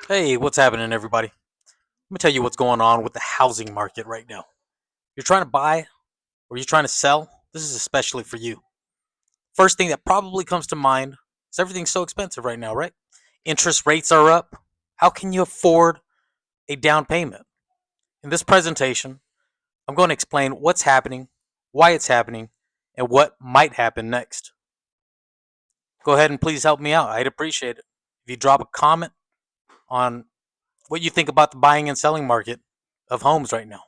Hey, what's happening, everybody? Let me tell you what's going on with the housing market right now. You're trying to buy or you're trying to sell, this is especially for you. First thing that probably comes to mind is everything's so expensive right now, right? Interest rates are up. How can you afford a down payment? In this presentation, I'm going to explain what's happening, why it's happening, and what might happen next. Go ahead and please help me out. I'd appreciate it. If you drop a comment on what you think about the buying and selling market of homes right now.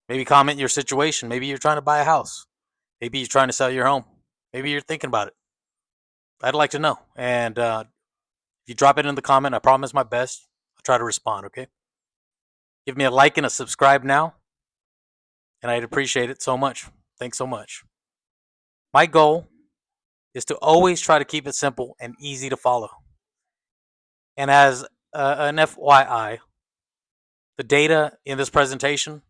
Maybe comment your situation. Maybe you're trying to buy a house. Maybe you're trying to sell your home. Maybe you're thinking about it. I'd like to know. And if you drop it in the comment, I promise my best. I'll try to respond, okay? Give me a like and a subscribe now, and I'd appreciate it so much. Thanks so much. My goal is to always try to keep it simple and easy to follow. And as an FYI, the data in this presentation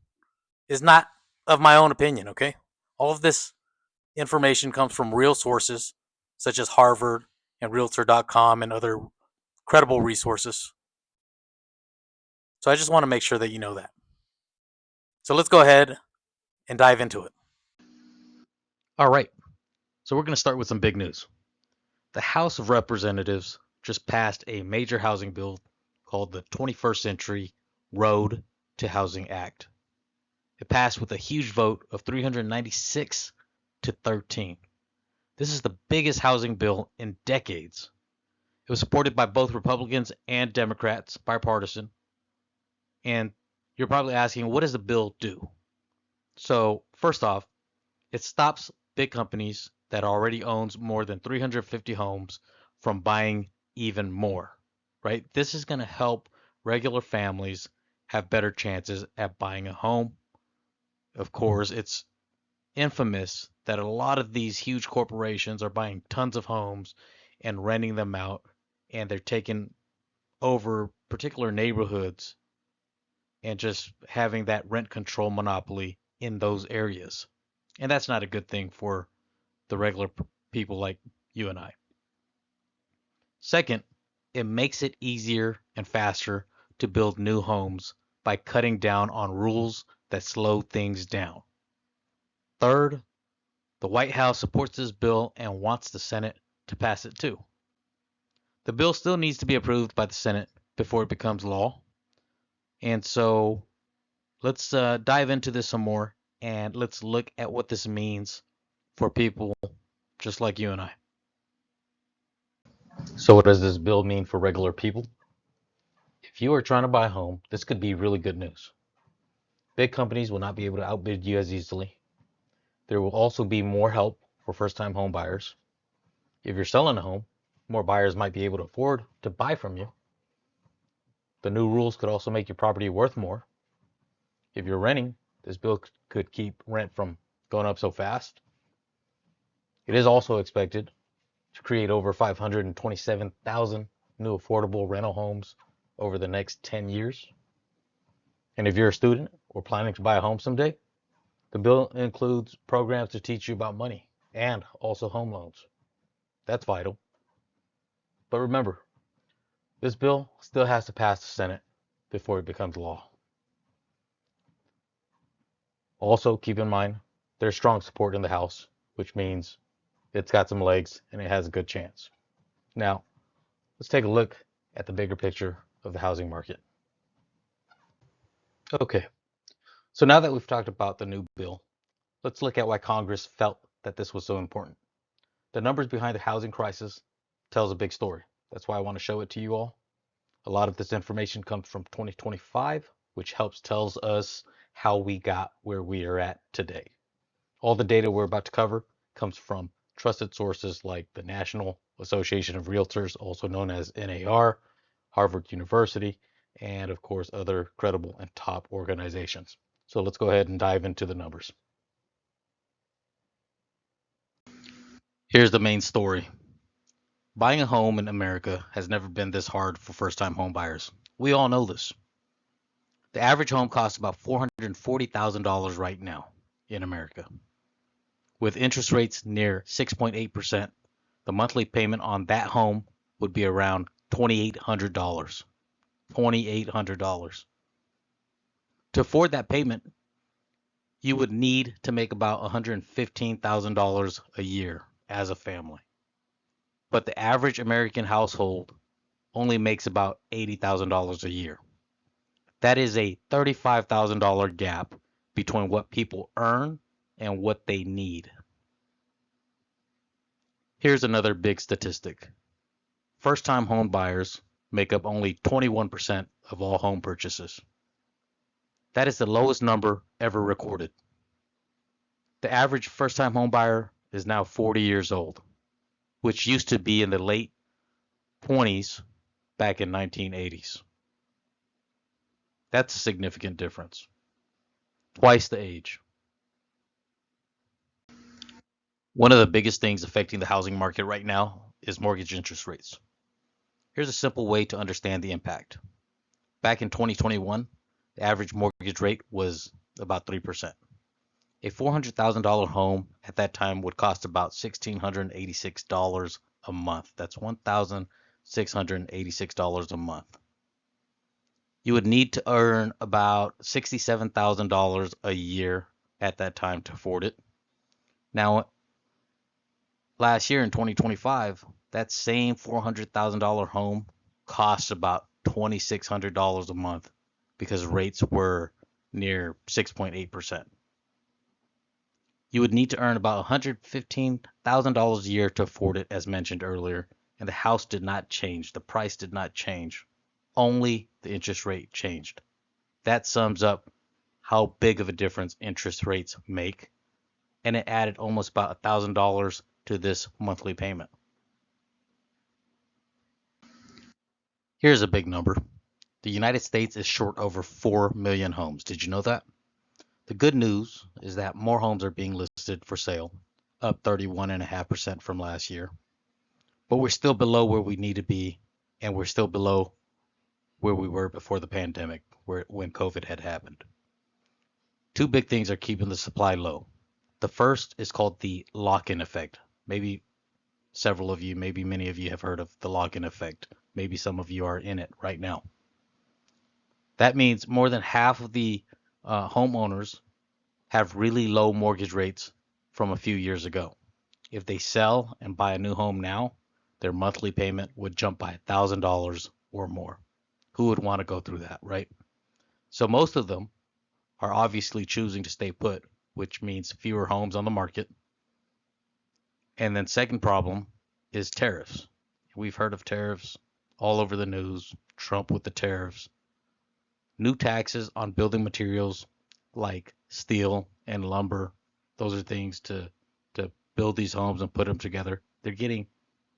is not of my own opinion, okay? All of this information comes from real sources such as Harvard and Realtor.com and other credible resources. So I just want to make sure that you know that. So let's go ahead and dive into it. All right. So we're going to start with some big news. The House of Representatives just passed a major housing bill called the 21st Century Road to Housing Act. It passed with a huge vote of 396 to 13. This is the biggest housing bill in decades. It was supported by both Republicans and Democrats, bipartisan. And you're probably asking, what does the bill do? So, first off, it stops big companies that already owns more than 350 homes from buying even more, right? This is going to help regular families have better chances at buying a home. Of course, it's infamous that a lot of these huge corporations are buying tons of homes and renting them out, and they're taking over particular neighborhoods and just having that rent control monopoly in those areas. And that's not a good thing for the regular people like you and I. Second, it makes it easier and faster to build new homes by cutting down on rules that slow things down. Third, the White House supports this bill and wants the Senate to pass it too. The bill still needs to be approved by the Senate before it becomes law. And so let's dive into this some more and let's look at what this means for people just like you and I. So, what does this bill mean for regular people? If you are trying to buy a home, this could be really good news. Big companies will not be able to outbid you as easily. There will also be more help for first time home buyers. If you're selling a home, more buyers might be able to afford to buy from you. The new rules could also make your property worth more. If you're renting, this bill could keep rent from going up so fast. It is also expected to create over 527,000 new affordable rental homes over the next 10 years. And if you're a student or planning to buy a home someday, the bill includes programs to teach you about money and also home loans. That's vital. But remember, this bill still has to pass the Senate before it becomes law. Also, keep in mind there's strong support in the House, which means it's got some legs and it has a good chance. Now, let's take a look at the bigger picture of the housing market. Okay, so now that we've talked about the new bill, let's look at why Congress felt that this was so important. The numbers behind the housing crisis tells a big story. That's why I want to show it to you all. A lot of this information comes from 2025, which helps tells us how we got where we are at today. All the data we're about to cover comes from trusted sources like the National Association of Realtors, also known as NAR, Harvard University, and of course other credible and top organizations. So let's go ahead and dive into the numbers. Here's the main story. Buying a home in America has never been this hard for first-time home buyers. We all know this. The average home costs about $440,000 right now in America. With interest rates near 6.8%, the monthly payment on that home would be around $2,800. $2,800. To afford that payment, you would need to make about $115,000 a year as a family. But the average American household only makes about $80,000 a year. That is a $35,000 gap between what people earn and what they need. Here's another big statistic. First-time home buyers make up only 21% of all home purchases. That is the lowest number ever recorded. The average first-time home buyer is now 40 years old, which used to be in the late 20s back in 1980s. That's a significant difference. Twice the age. One of the biggest things affecting the housing market right now is mortgage interest rates. Here's a simple way to understand the impact. Back in 2021, the average mortgage rate was about 3%. A $400,000 home at that time would cost about $1,686 a month. That's $1,686 a month. You would need to earn about $67,000 a year at that time to afford it. Now, last year in 2025, that same $400,000 home costs about $2,600 a month because rates were near 6.8%. You would need to earn about $115,000 a year to afford it, as mentioned earlier, and the house did not change. The price did not change. Only the interest rate changed. That sums up how big of a difference interest rates make, and it added almost about $1,000 to this monthly payment. Here's a big number. The United States is short over 4 million homes. Did you know that? The good news is that more homes are being listed for sale, up 31.5% from last year. But we're still below where we need to be, and we're still below where we were before the pandemic, when COVID had happened. Two big things are keeping the supply low. The first is called the lock-in effect. Maybe several of you, maybe many of you have heard of the lock-in effect. Maybe some of you are in it right now. That means more than half of the homeowners have really low mortgage rates from a few years ago. If they sell and buy a new home now, their monthly payment would jump by $1,000 or more. Who would want to go through that, right? So most of them are obviously choosing to stay put, which means fewer homes on the market. And then second problem is tariffs. We've heard of tariffs all over the news, Trump with the tariffs. New taxes on building materials like steel and lumber. Those are things to build these homes and put them together. They're getting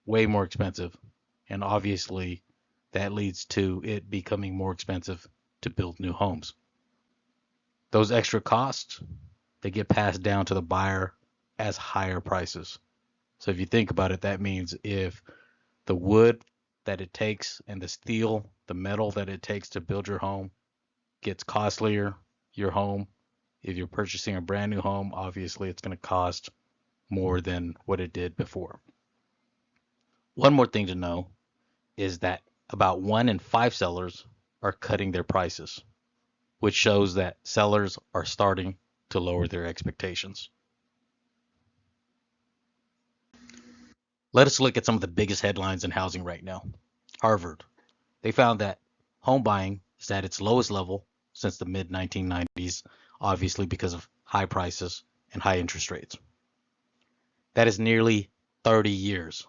way more expensive. And obviously that leads to it becoming more expensive to build new homes. Those extra costs, they get passed down to the buyer as higher prices. So if you think about it, that means if the wood that it takes and the steel, the metal that it takes to build your home gets costlier, your home, if you're purchasing a brand new home, obviously it's going to cost more than what it did before. One more thing to know is that about 1 in 5 sellers are cutting their prices, which shows that sellers are starting to lower their expectations. Let us look at some of the biggest headlines in housing right now. Harvard, they found that home buying is at its lowest level since the mid 1990s, obviously because of high prices and high interest rates. That is nearly 30 years.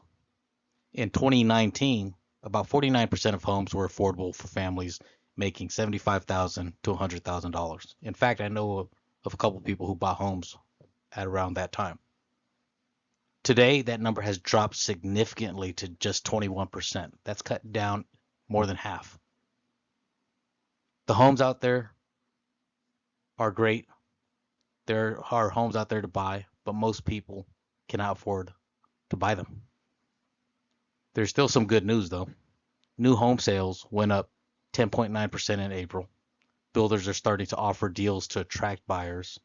In 2019, about 49% of homes were affordable for families making $75,000 to $100,000. In fact, I know of a couple people who bought homes at around that time. Today, that number has dropped significantly to just 21%. That's cut down more than half. The homes out there are great. There are homes out there to buy, but most people cannot afford to buy them. There's still some good news though. New home sales went up 10.9% in April. Builders are starting to offer deals to attract buyers.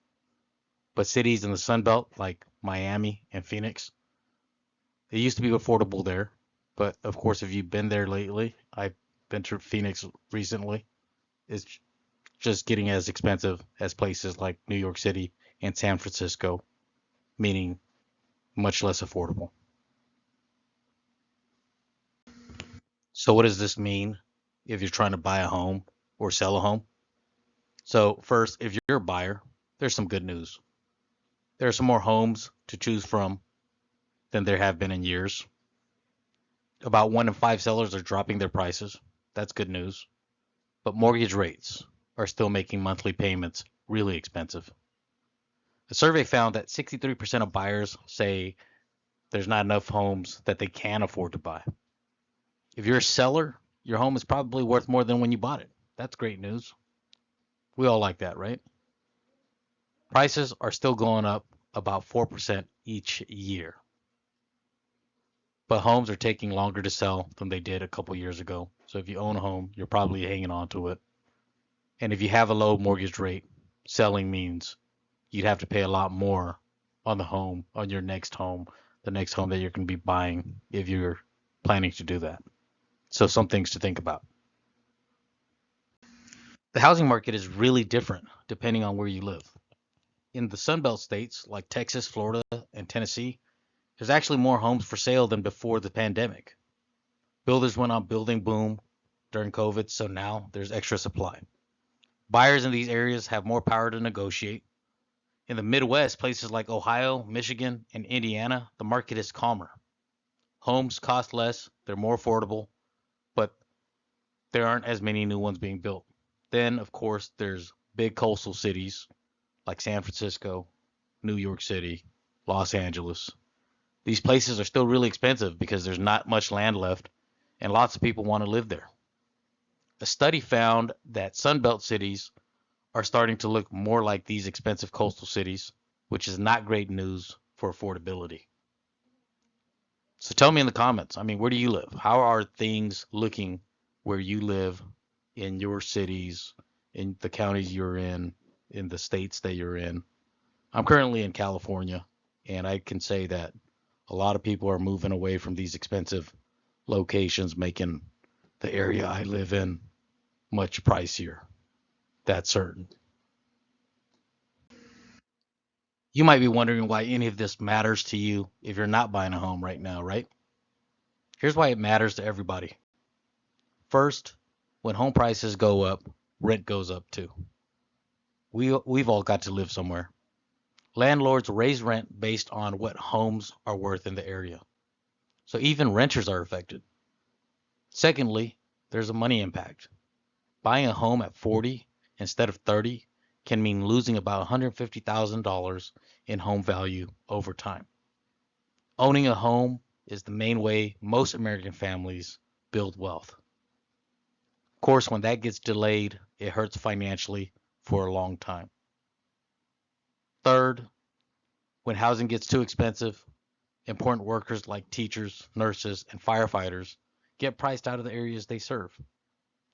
But cities in the Sun Belt like Miami and Phoenix, it used to be affordable there, But of course, if you've been there lately, I've been to Phoenix recently. It's just getting as expensive as places like New York City and San Francisco, meaning much less affordable. So, what does this mean if you're trying to buy a home or sell a home? So, first, if you're a buyer, there's some good news. There are some more homes to choose from than there have been in years. About 1 in 5 sellers are dropping their prices. That's good news. But mortgage rates are still making monthly payments really expensive. A survey found that 63% of buyers say there's not enough homes that they can afford to buy. If you're a seller, your home is probably worth more than when you bought it. That's great news. We all like that, right? Prices are still going up about 4% each year, but homes are taking longer to sell than they did a couple years ago. So if you own a home, you're probably hanging on to it. And if you have a low mortgage rate, selling means you'd have to pay a lot more on the home, on your next home, the next home that you're going to be buying if you're planning to do that. So some things to think about. The housing market is really different depending on where you live. In the Sunbelt states like Texas, Florida, and Tennessee, there's actually more homes for sale than before the pandemic. Builders went on building boom during COVID, so now there's extra supply. Buyers in these areas have more power to negotiate. In the Midwest, places like Ohio, Michigan, and Indiana, the market is calmer. Homes cost less, they're more affordable, but there aren't as many new ones being built. Then, of course, there's big coastal cities like San Francisco, New York City, Los Angeles. These places are still really expensive because there's not much land left and lots of people want to live there. A study found that Sunbelt cities are starting to look more like these expensive coastal cities, which is not great news for affordability. So tell me in the comments, I mean, where do you live? How are things looking where you live in your cities, in the counties you're in the states that you're in? I'm currently in California, and I can say that a lot of people are moving away from these expensive locations, making the area I live in much pricier. That's certain. You might be wondering why any of this matters to you if you're not buying a home right now, right? Here's why it matters to everybody. First, when home prices go up, rent goes up too. We've all got to live somewhere. Landlords raise rent based on what homes are worth in the area. So even renters are affected. Secondly, there's a money impact. Buying a home at 40 instead of 30 can mean losing about $150,000 in home value over time. Owning a home is the main way most American families build wealth. Of course, when that gets delayed, it hurts financially for a long time. Third, when housing gets too expensive, important workers like teachers, nurses, and firefighters get priced out of the areas they serve.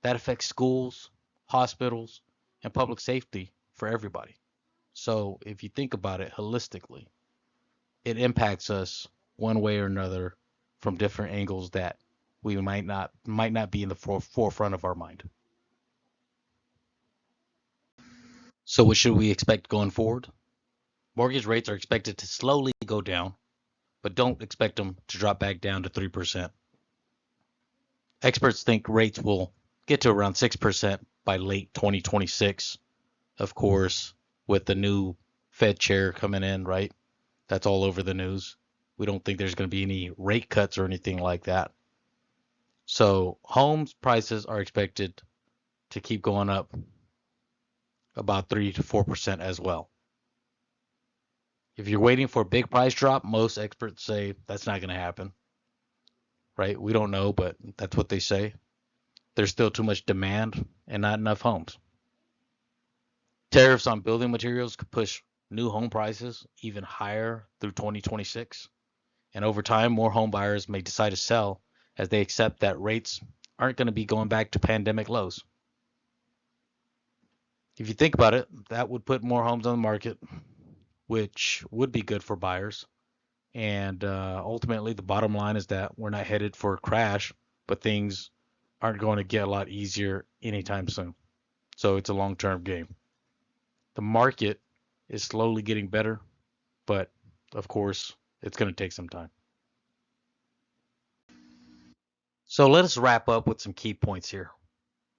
That affects schools, hospitals, and public safety for everybody. So if you think about it holistically, it impacts us one way or another from different angles that we might not be in the forefront of our mind. So what should we expect going forward? Mortgage rates are expected to slowly go down, but don't expect them to drop back down to 3%. Experts think rates will get to around 6% by late 2026. Of course, with the new Fed chair coming in, right? That's all over the news. We don't think there's going to be any rate cuts or anything like that. So homes prices are expected to keep going up about 3 to 4% as well. If you're waiting for a big price drop, most experts say that's not going to happen, right? We don't know, but that's what they say. There's still too much demand and not enough homes. Tariffs on building materials could push new home prices even higher through 2026. And over time, more home buyers may decide to sell as they accept that rates aren't going to be going back to pandemic lows. If you think about it, that would put more homes on the market, which would be good for buyers And ultimately, the bottom line is that we're not headed for a crash, but things aren't going to get a lot easier anytime soon. So it's a long term game. The market is slowly getting better, but of course, it's going to take some time. So let us wrap up with some key points here.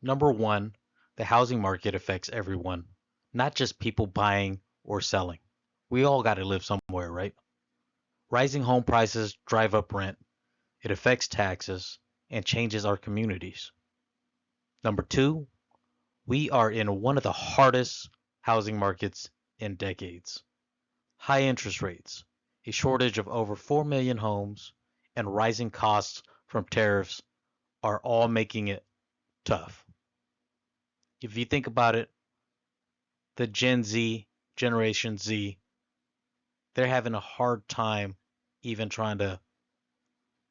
Number one, the housing market affects everyone, not just people buying or selling. We all got to live somewhere, right? Rising home prices drive up rent, it affects taxes, and changes our communities. Number two, we are in one of the hardest housing markets in decades. High interest rates, a shortage of over 4 million homes, and rising costs from tariffs are all making it tough. If you think about it, the Gen Z, Generation Z, they're having a hard time even trying to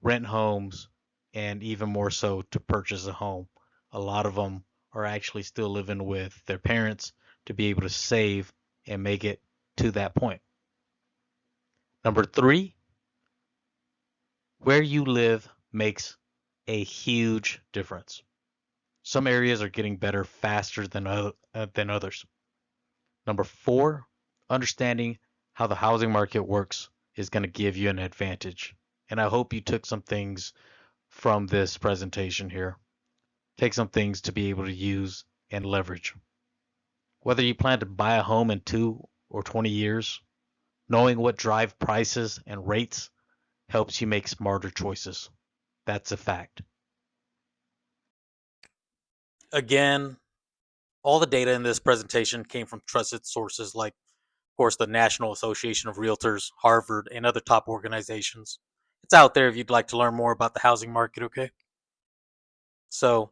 rent homes and even more so to purchase a home. A lot of them are actually still living with their parents to be able to save and make it to that point. Number three, where you live makes a huge difference. Some areas are getting better faster than others. Number four, understanding how the housing market works is going to give you an advantage. And I hope you took some things from this presentation here. Take some things to be able to use and leverage. Whether you plan to buy a home in 2 or 20 years, knowing what drive prices and rates helps you make smarter choices. That's a fact. Again, all the data in this presentation came from trusted sources like, of course, the National Association of Realtors, Harvard, and other top organizations. It's out there if you'd like to learn more about the housing market, okay? So,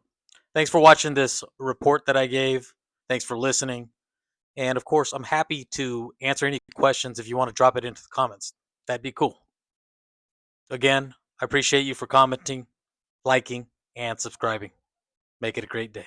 thanks for watching this report that I gave. Thanks for listening. And of course, I'm happy to answer any questions if you want to drop it into the comments. That'd be cool. Again, I appreciate you for commenting, liking, and subscribing. Make it a great day.